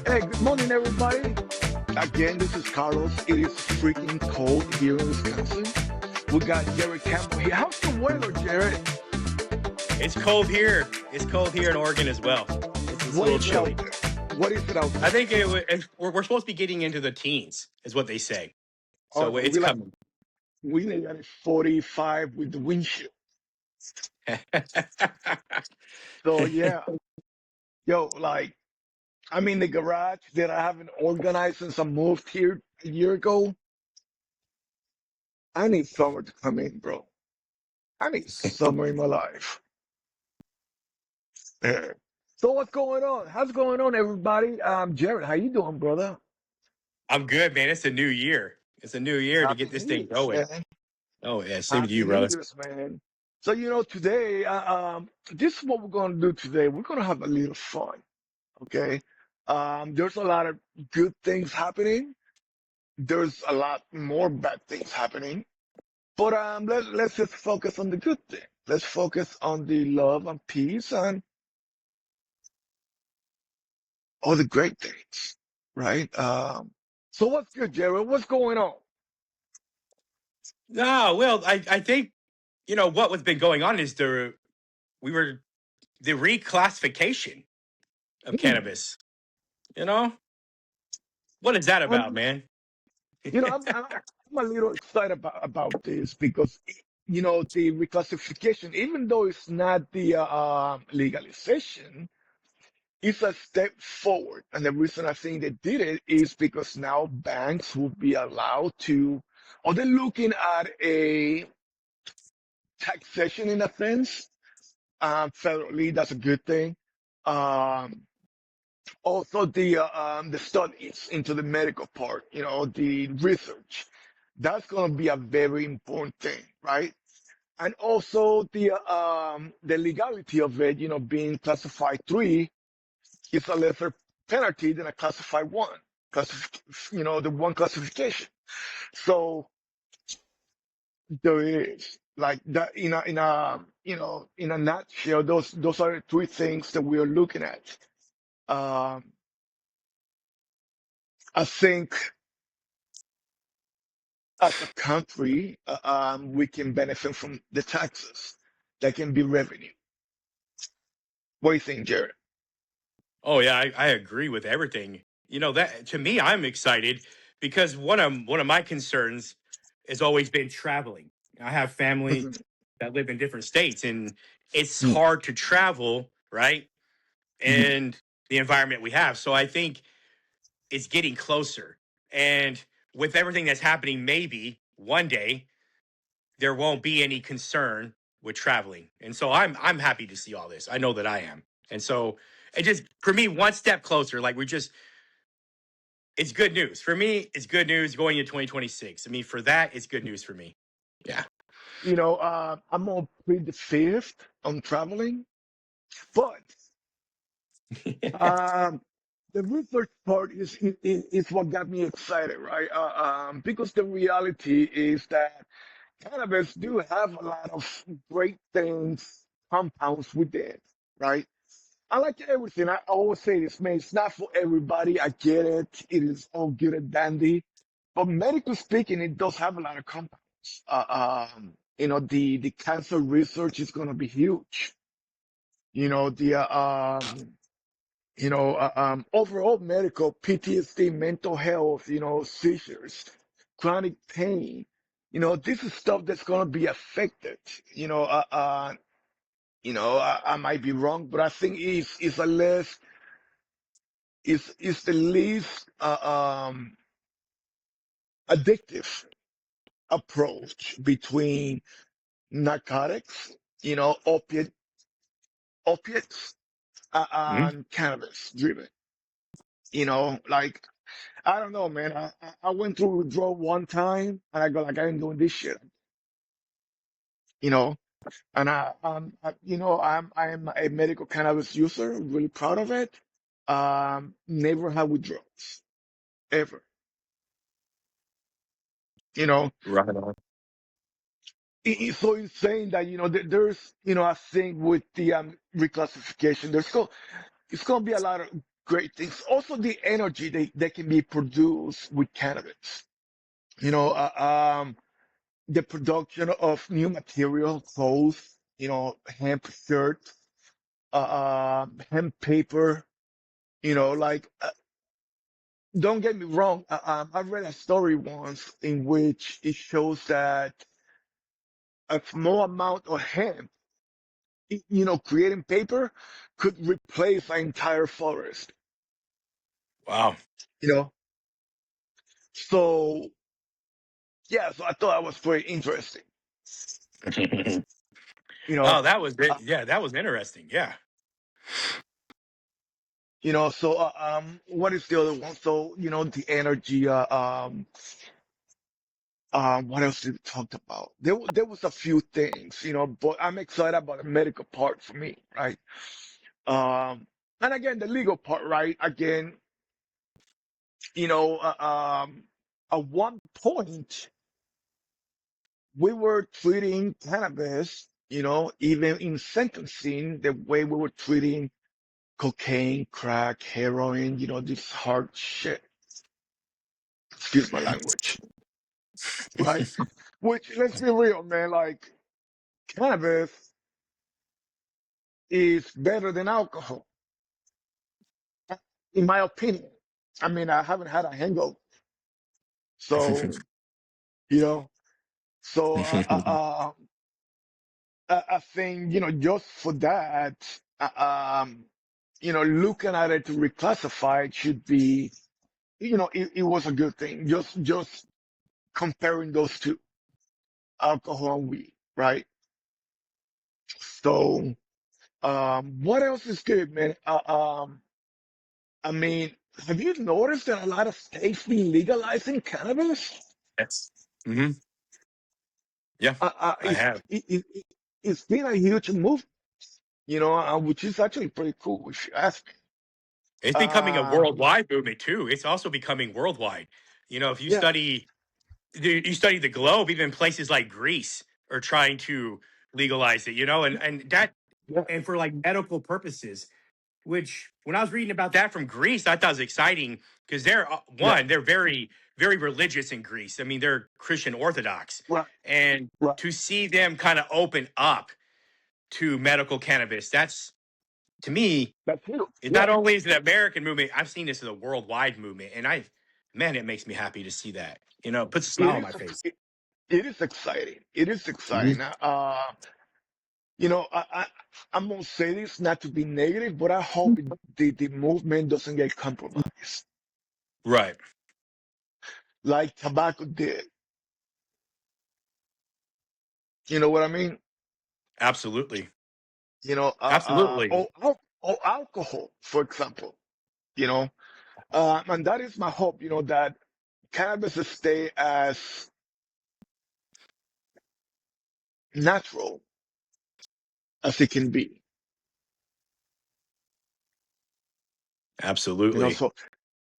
Hey, good morning, everybody. Again, this is Carlos. It is freaking cold here in Wisconsin. We got Jared Campbell here. How's the weather, Jared? It's cold here. It's cold here in Oregon as well. It's a What little is it out chilly. there? What is it out I there? think we're supposed to be getting into the teens, is what they say. Oh So no, it's coming. we got it 45 with the wind chill. So yeah, yo, like I'm in the garage that I haven't organized since I moved here a year ago. I need summer to come in, bro. I need summer in my life. Yeah. So what's going on? How's going on, everybody? Jared, how you doing, brother? I'm good, man. It's a new year. It's a new year to Happy get this New thing Year's, going. man. Oh yeah, same to Happy you, New brother. Year's, man. So, today, this is what we're going to do today. We're going to have a little fun, okay? There's a lot of good things happening. There's a lot more bad things happening. But let's just focus on the good thing. Let's focus on the love and peace and all the great things, right? So what's good, Jared? What's going on? No, well, I think what was been going on is we were the reclassification of Hmm. cannabis. You know what is that about, I'm, man? I'm a little excited about this because, the reclassification, even though it's not the legalization, it's a step forward. And the reason I think they did it is because now banks will be allowed to, or they're looking at a taxation in a sense. Federally, that's a good thing. Um, Also, the studies into the medical part, the research, that's going to be a very important thing, right? And also the legality of it, being classified 3 is a lesser penalty than a classified 1, the 1 classification. So there is like that in a nutshell. Those are the 3 things that we are looking at. Um, I think as a country, we can benefit from the taxes. That can be revenue. What do you think, Jared? Oh yeah, I agree with everything. That to me, I'm excited because one of my concerns has always been traveling. I have family Mhm. that live in different states, and it's Mm, hard to travel, right? mhm. And the environment we have. So I think it's getting closer. And with everything that's happening, maybe one day there won't be any concern with traveling. And so I'm happy to see all this. I know that I am. And so it just for me one step closer. Like we just it's good news. For me, it's good news going into 2026. I mean, for that, it's good news for me. Yeah. I'm on plead the fifth on traveling, but um, the research part is what got me excited, right? Because the reality is that cannabis do have a lot of great things, compounds within, right? I like everything. I always say this, man. It's not for everybody. I get it. It is all good and dandy, but medically speaking, it does have a lot of compounds. The cancer research is going to be huge. Overall medical, PTSD, mental health, seizures, chronic pain. This is stuff that's going to be affected. You know, uh, uh, I might be wrong, but I think it's a less is the least addictive approach between narcotics, opiates, Mhm. and cannabis driven. Like I don't know, man. I went through withdrawal one time, and I go like, I ain't doing this shit, you know. And I'm a medical cannabis user, really proud of it. Never had withdrawals ever, you know. Right on. So he's saying that there's I think with the reclassification, it's going to be a lot of great things. Also, the energy that can be produced with cannabis. You know, the production of new material, clothes, hemp shirts, hemp paper, like, don't get me wrong. I read a story once in which it shows that a small amount of hemp, creating paper could replace an entire forest, Wow. you know? So, yeah, so I thought that was very interesting, you know? Oh, that was Uh, it. Yeah, that was interesting. Yeah. so, what is the other one? So, the energy, what else did we talk about? There was a few things, but I'm excited about the medical part for me, right? Um, and again, the legal part, right? Again, you know, uh, um, at one point we were treating cannabis, even in sentencing, the way we were treating cocaine, crack, heroin, this hard shit. Excuse my language, right? Which, let's be real, man, like cannabis is better than alcohol, in my opinion. I mean, I haven't had a hangover, so, you know, so, I think, just for that, looking at it to reclassify it should be, it was a good thing. Just comparing those two, alcohol and weed, right? So, what else is good, man? I mean, have you noticed that a lot of states been legalizing cannabis? Yes. Hmm. Yeah, I It's have. it's been a huge move, which is actually pretty cool, if you ask me. It's becoming a Uh, worldwide movement too. It's also becoming worldwide. If you yeah, study the globe, even places like Greece are trying to legalize it. yeah, And for like medical purposes. Which when I was reading about that from Greece, I thought was exciting because yeah, they're very very religious in Greece. I mean, they're Christian Orthodox, right, and right. to see them kind of open up to medical cannabis, that's to me, That's huge. it Yeah, not only is it an American movement, I've seen this as a worldwide movement, and man, it makes me happy to see that. It puts a it smile on is. my face. It is exciting. It is Mhm. exciting. I'm gonna say this not to be negative, but I hope the movement doesn't get compromised, Right. like tobacco did. You know what I mean? Absolutely. Or, Absolutely. or alcohol, for example. You know, and that is my hope. That cannabis will stay as natural as it can be. Absolutely. So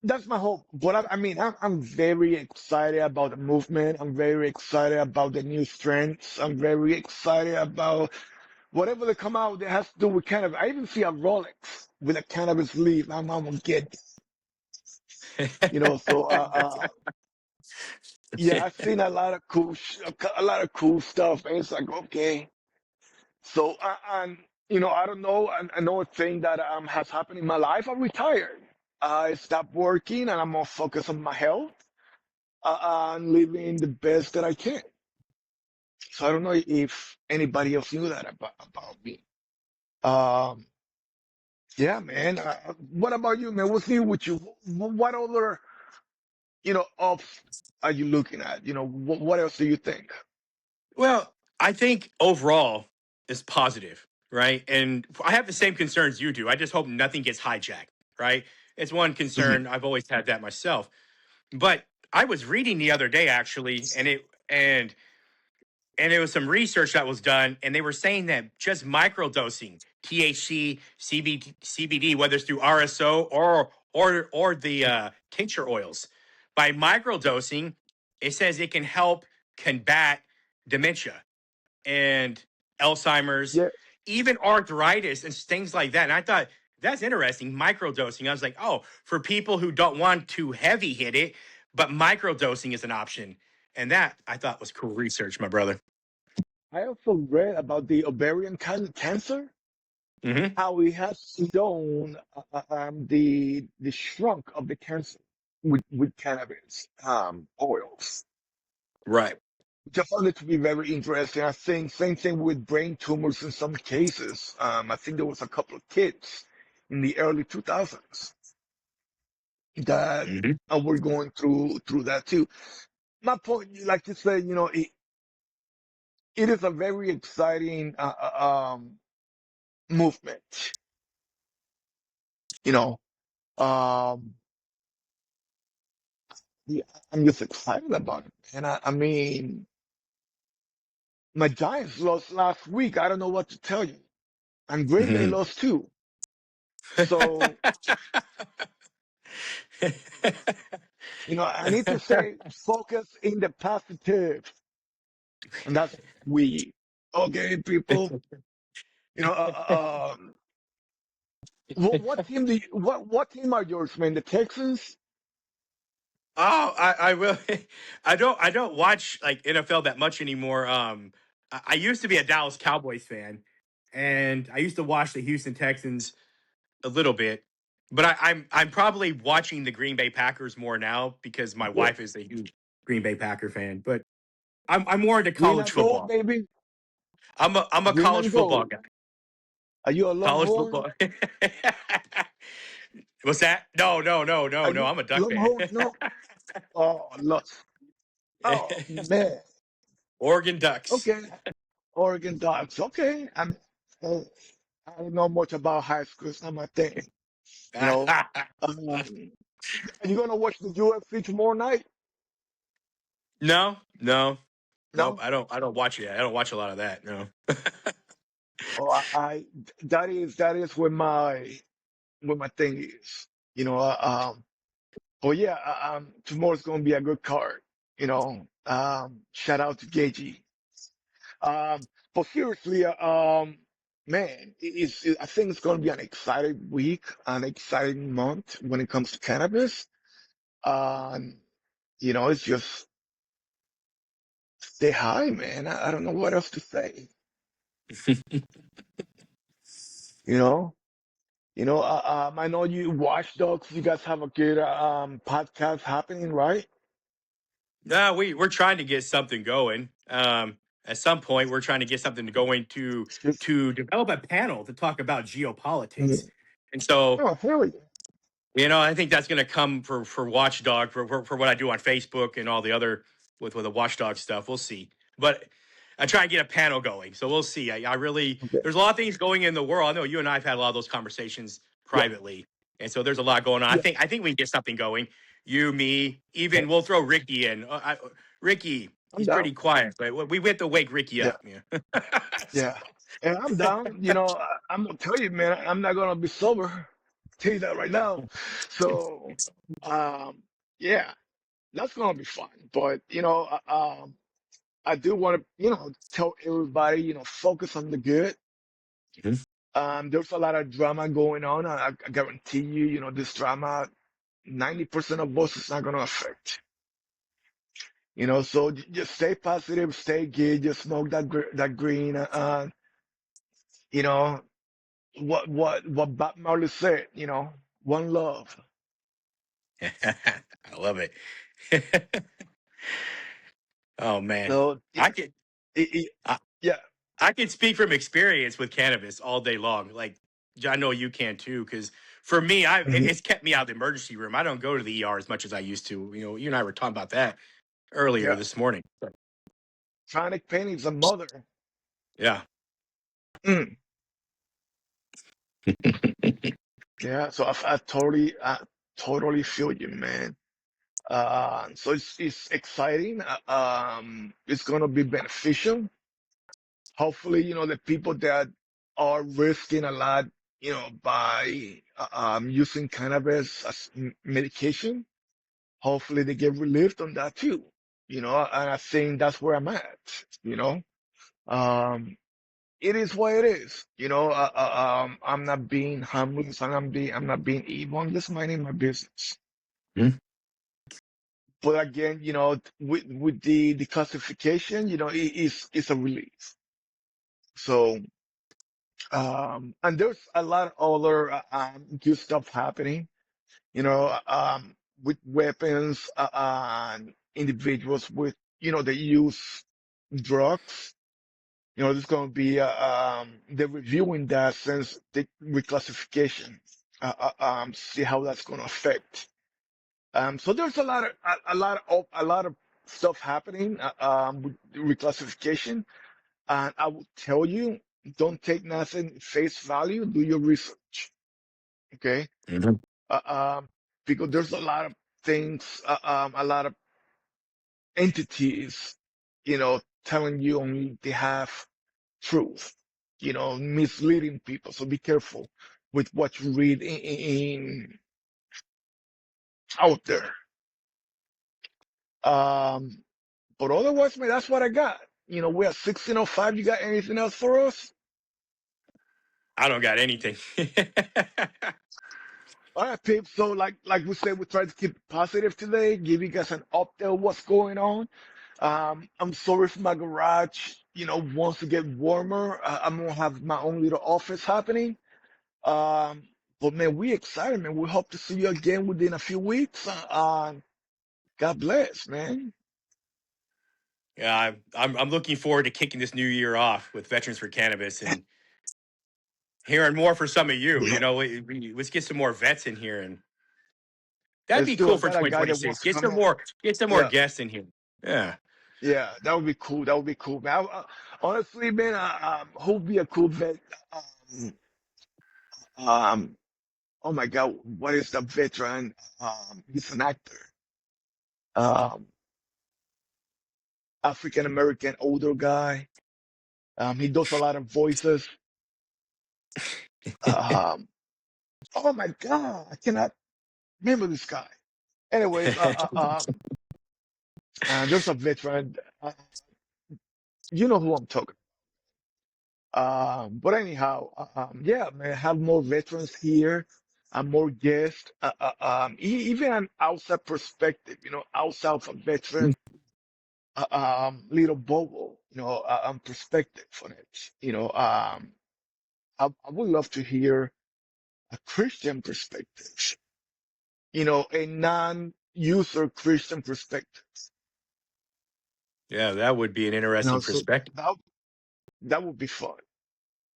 that's my hope. But I mean, I'm very excited about the movement. I'm very excited about the new strengths. I'm very excited about whatever they come out that has to do with cannabis. I even see a Rolex with a cannabis leaf. I'm gonna get, so, yeah, I've seen a lot of a lot of cool stuff. And it's like, okay. So, and, I don't know. Another thing that has happened in my life, I retired. I stopped working and I'm gonna focus on my health, and living the best that I can. So I don't know if anybody else knew that about me. Um, yeah, man. What about you, man? What's new with you? What other, ups are you looking at? What else do you think? Well, I think overall is positive, right? And I have the same concerns you do. I just hope nothing gets hijacked, right? It's one Mhm. concern. I've always had that myself. But I was reading the other day actually, and it was some research that was done, and they were saying that just microdosing THC, CBD, whether it's through RSO or the tincture oils, by microdosing, it says it can help combat dementia and Alzheimer's, Yeah, even arthritis and things like that. And I thought that's interesting. Microdosing. I was like, oh, for people who don't want to heavy hit it, but microdosing is an option. And that I thought was cool research, my brother. I also read about the ovarian cancer, Hmm. how it has shown the shrunk of the cancer with cannabis oils. Right. Just found it to be very interesting. I think same thing with brain tumors in some cases. I think there was a couple of kids in the early 2000s that Hmm. were going through that too. My point, like you said, it is a very exciting movement. You know, um, yeah, I'm just excited about it, and I mean, my Giants lost last week. I don't know what to tell you, and Green Bay Hmm. lost too. So I need to say focus in the positive, and that's we. Okay, people. You know, what team what team are yours, man? The Texans? Oh, I will. I don't watch like NFL that much anymore. I used to be a Dallas Cowboys fan, and I used to watch the Houston Texans a little bit. But I'm probably watching the Green Bay Packers more now because my Yeah. wife is a huge Green Bay Packer fan. But I'm more into Green college and gold, football. baby. I'm a Green college and football gold. guy. Are you a College Longhorn? football. What's that? No, no, no, Are no, no. you I'm a Duck fan. Longhorn? No. Oh, look. Oh man. Oregon Ducks. Okay. Oregon Ducks. Okay. Uh, I don't know much about high school. It's not my thing. You know. Are you gonna watch the UFC tomorrow night? No, no, nope. No. I don't watch it. I don't watch a lot of that. No. Oh, that is where my thing is. You know. Oh yeah. Tomorrow's gonna be a good card. Shout out to Gagey. But seriously, man, I think it's going to be an exciting week, an exciting month when it comes to cannabis. Um, it's just stay high, man. I don't know what else to say. You know, I know you watchdogs. You guys have a good podcast happening, right? No, we're trying to get something going. At some point, we're trying to get something going to Just, develop a panel to talk about geopolitics. mm, And so, oh, hell yeah. I think that's going to come for Watchdog for what I do on Facebook and all the other with the Watchdog stuff. We'll see, but I try and get a panel going. So we'll see. I really Okay. there's a lot of things going in the world. I know you and I've had a lot of those conversations Yeah. privately, and so there's a lot going on. I Yeah. think we can get something going. You, me, even Okay. we'll throw Ricky in. Ricky, I'm he's down. pretty quiet, but we have to wake Ricky Yeah. up. Yeah. Yeah. And I'm down. I'm gonna tell you, man, I'm not gonna be sober. Tell you that right now. So, um, yeah, that's gonna be fun. But I do want to, tell everybody, focus on the good. Mhm. There's a lot of drama going on. I guarantee you, this drama, 90% of us is not gonna affect. So just stay positive, stay good, just smoke that green. You know, what Bob Marley said, one love. I love it. Oh man, So I could. it, yeah. I can speak from experience with cannabis all day long. Like I know you can too, because for me, Mhm. it's kept me out of the emergency room. I don't go to the ER as much as I used to. You and I were talking about that earlier Yeah. this morning. Chronic pain is a mother. Yeah. Mm. Yeah. So I totally feel you, man. So it's exciting. It's gonna be beneficial. Hopefully, the people that are risking a lot, by using cannabis as medication, hopefully they get relieved on that too. And I think that's where I'm at. Um, it is what it is. I'm not being harmless. I'm not being evil. I'm just minding my business. Mhm. But again, with the classification, it's a relief. So, and there's a lot of other good stuff happening, with weapons, and individuals that use drugs. There's going to be they're reviewing that since the reclassification, see how that's going to affect. So there's a lot of stuff happening with the reclassification, and I will tell you, don't take nothing face value. Do your research, okay? Mhm. Uh, um, because there's a lot of things, a lot of entities, telling you only they have truth, misleading people. So be careful with what you read out there. Um, but otherwise, man, that's what I got. We're at 16:05. You got anything else for us? I don't got anything. All right, Pip. So, like we said, we try to keep it positive today. Give you guys an update of what's going on. I'm sorry if my garage, wants to get warmer. I'm gonna have my own little office happening. Um, but man, we excited, man. We hope to see you again within a few weeks. God bless, man. Yeah, I'm looking forward to kicking this new year off with Veterans for Cannabis and hearing more for some of you. Yeah, Let's get some more vets in here, and that'd let's be do it. cool I for got a guy that 2026. wants to come in. Get some more Yeah, guests in here. Yeah, yeah, that would be cool. That would be cool, man. Honestly, man, who would be a cool vet? Um, um, oh my God, what is the veteran? He's an actor. Um, African American, older guy. He does a lot of voices. Um, oh my God, I cannot remember this guy. Anyways, there's a veteran. You know who I'm talking. But anyhow, yeah, man, have more veterans here, and more guests, even an outside perspective, outside of a veteran, little bubble, perspective on it. I would love to hear a Christian perspective, a non-user Christian perspective. yeah, that would be an interesting So perspective. that would be fun.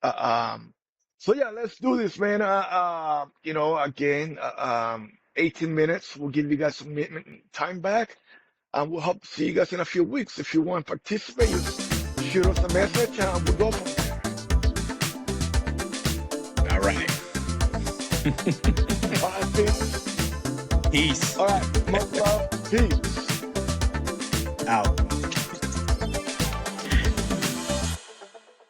Uh, um, so yeah, let's do this, man. Again, 18 minutes. We'll give you guys some time back, and we'll hope to see you guys in a few weeks. If you want to participate, just shoot us a message, and we'll go from there. All right, All right, peace. peace All right, much love. Peace. out.